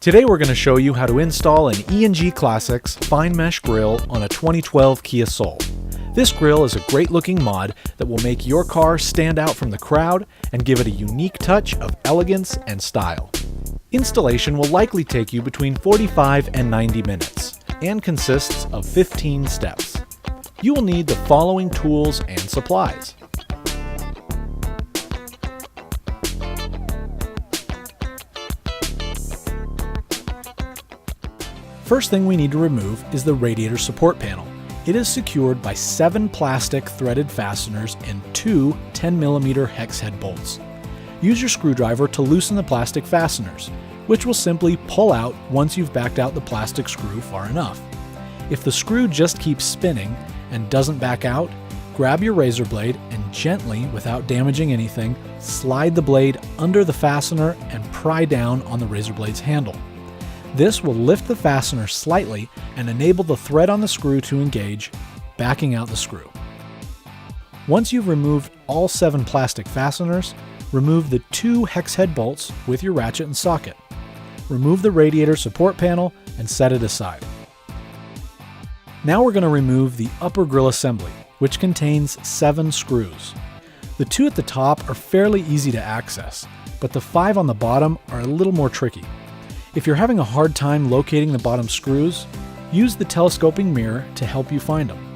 Today we're going to show you how to install an E&G Classics fine mesh grille on a 2012 Kia Soul. This grille is a great looking mod that will make your car stand out from the crowd and give it a unique touch of elegance and style. Installation will likely take you between 45 and 90 minutes and consists of 15 steps. You will need the following tools and supplies. First thing we need to remove is the radiator support panel. It is secured by 7 plastic threaded fasteners and 2 10mm hex head bolts. Use your screwdriver to loosen the plastic fasteners, which will simply pull out once you've backed out the plastic screw far enough. If the screw just keeps spinning and doesn't back out, grab your razor blade and gently, without damaging anything, slide the blade under the fastener and pry down on the razor blade's handle. This will lift the fastener slightly and enable the thread on the screw to engage, backing out the screw. Once you've removed all 7 plastic fasteners, remove the 2 hex head bolts with your ratchet and socket. Remove the radiator support panel and set it aside. Now we're going to remove the upper grille assembly, which contains 7 screws. The 2 at the top are fairly easy to access, but the 5 on the bottom are a little more tricky. If you're having a hard time locating the bottom screws, use the telescoping mirror to help you find them.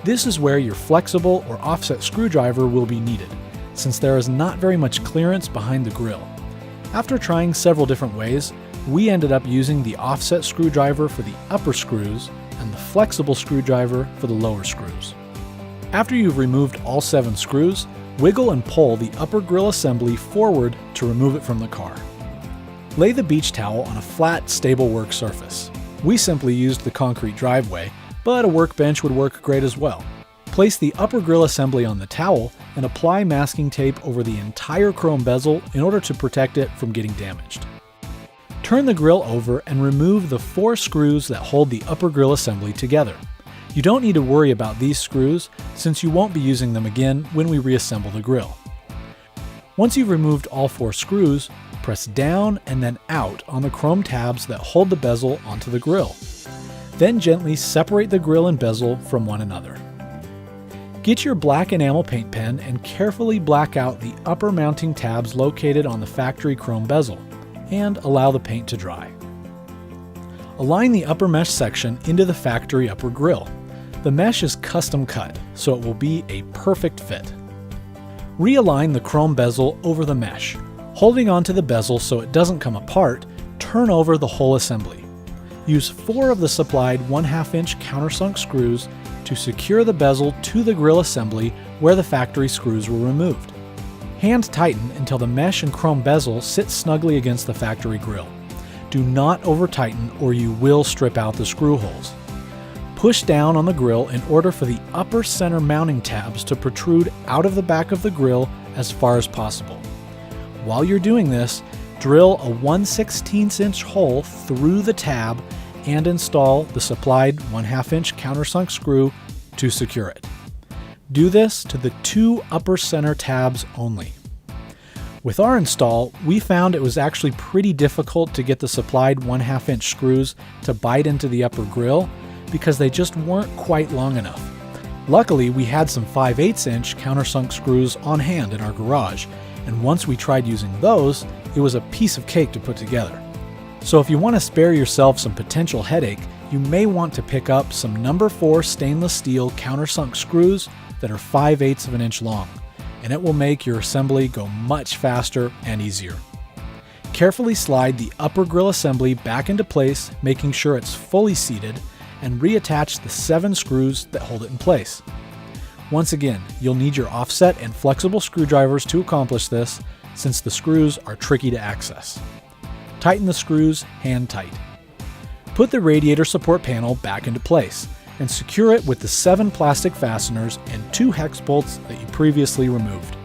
This is where your flexible or offset screwdriver will be needed, since there is not very much clearance behind the grille. After trying several different ways, we ended up using the offset screwdriver for the upper screws and the flexible screwdriver for the lower screws. After you've removed all 7 screws, wiggle and pull the upper grille assembly forward to remove it from the car. Lay the beach towel on a flat, stable work surface. We simply used the concrete driveway, but a workbench would work great as well. Place the upper grille assembly on the towel and apply masking tape over the entire chrome bezel in order to protect it from getting damaged. Turn the grille over and remove the 4 screws that hold the upper grille assembly together. You don't need to worry about these screws since you won't be using them again when we reassemble the grille. Once you've removed all 4 screws, press down and then out on the chrome tabs that hold the bezel onto the grille. Then gently separate the grille and bezel from one another. Get your black enamel paint pen and carefully black out the upper mounting tabs located on the factory chrome bezel, and allow the paint to dry. Align the upper mesh section into the factory upper grille. The mesh is custom cut, so it will be a perfect fit. Realign the chrome bezel over the mesh. Holding onto the bezel so it doesn't come apart, turn over the whole assembly. Use 4 of the supplied 1/2 inch countersunk screws to secure the bezel to the grille assembly where the factory screws were removed. Hand tighten until the mesh and chrome bezel sit snugly against the factory grille. Do not over tighten or you will strip out the screw holes. Push down on the grille in order for the upper center mounting tabs to protrude out of the back of the grille as far as possible. While you're doing this, drill a 1/16 inch hole through the tab and install the supplied 1/2 inch countersunk screw to secure it. Do this to the 2 upper center tabs only. With our install, we found it was actually pretty difficult to get the supplied 1/2 inch screws to bite into the upper grille because they just weren't quite long enough. Luckily, we had some 5/8 inch countersunk screws on hand in our garage, and once we tried using those, it was a piece of cake to put together. So if you want to spare yourself some potential headache, you may want to pick up some number 4 stainless steel countersunk screws that are 5/8 of an inch long, and it will make your assembly go much faster and easier. Carefully slide the upper grille assembly back into place, making sure it's fully seated, and reattach the 7 screws that hold it in place. Once again, you'll need your offset and flexible screwdrivers to accomplish this, since the screws are tricky to access. Tighten the screws hand tight. Put the radiator support panel back into place, and secure it with the 7 plastic fasteners and 2 hex bolts that you previously removed.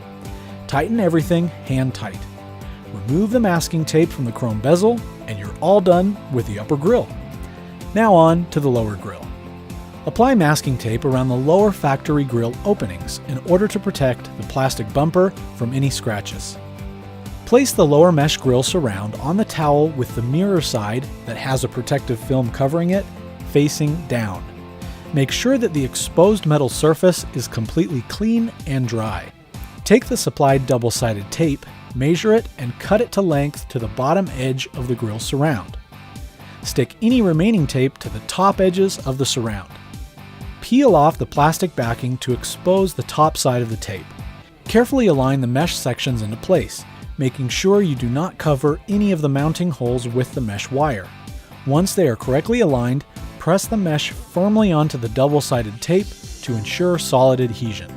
Tighten everything hand tight. Remove the masking tape from the chrome bezel, and you're all done with the upper grille. Now on to the lower grille. Apply masking tape around the lower factory grille openings in order to protect the plastic bumper from any scratches. Place the lower mesh grille surround on the towel with the mirror side that has a protective film covering it facing down. Make sure that the exposed metal surface is completely clean and dry. Take the supplied double-sided tape, measure it, and cut it to length to the bottom edge of the grille surround. Stick any remaining tape to the top edges of the surround. Peel off the plastic backing to expose the top side of the tape. Carefully align the mesh sections into place, making sure you do not cover any of the mounting holes with the mesh wire. Once they are correctly aligned, press the mesh firmly onto the double-sided tape to ensure solid adhesion.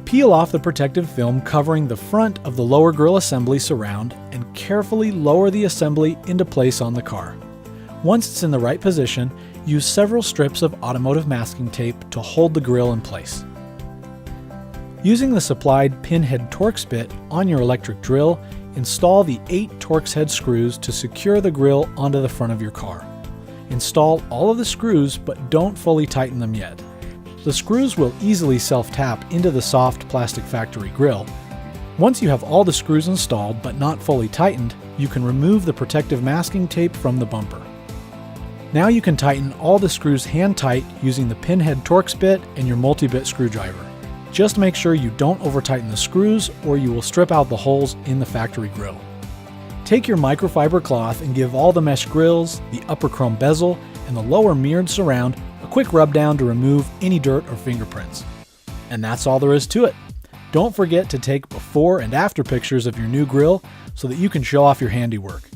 Peel off the protective film covering the front of the lower grille assembly surround and carefully lower the assembly into place on the car. Once it's in the right position, use several strips of automotive masking tape to hold the grille in place. Using the supplied pinhead Torx bit on your electric drill, install the 8 Torx head screws to secure the grille onto the front of your car. Install all of the screws, but don't fully tighten them yet. The screws will easily self-tap into the soft plastic factory grille. Once you have all the screws installed but not fully tightened, you can remove the protective masking tape from the bumper. Now you can tighten all the screws hand tight using the pinhead Torx bit and your multi-bit screwdriver. Just make sure you don't over-tighten the screws or you will strip out the holes in the factory grille. Take your microfiber cloth and give all the mesh grills, the upper chrome bezel, and the lower mirrored surround a quick rub down to remove any dirt or fingerprints. And that's all there is to it. Don't forget to take before and after pictures of your new grill so that you can show off your handiwork.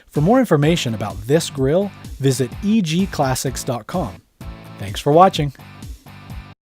For more information about this grill, visit egclassics.com. Thanks for watching.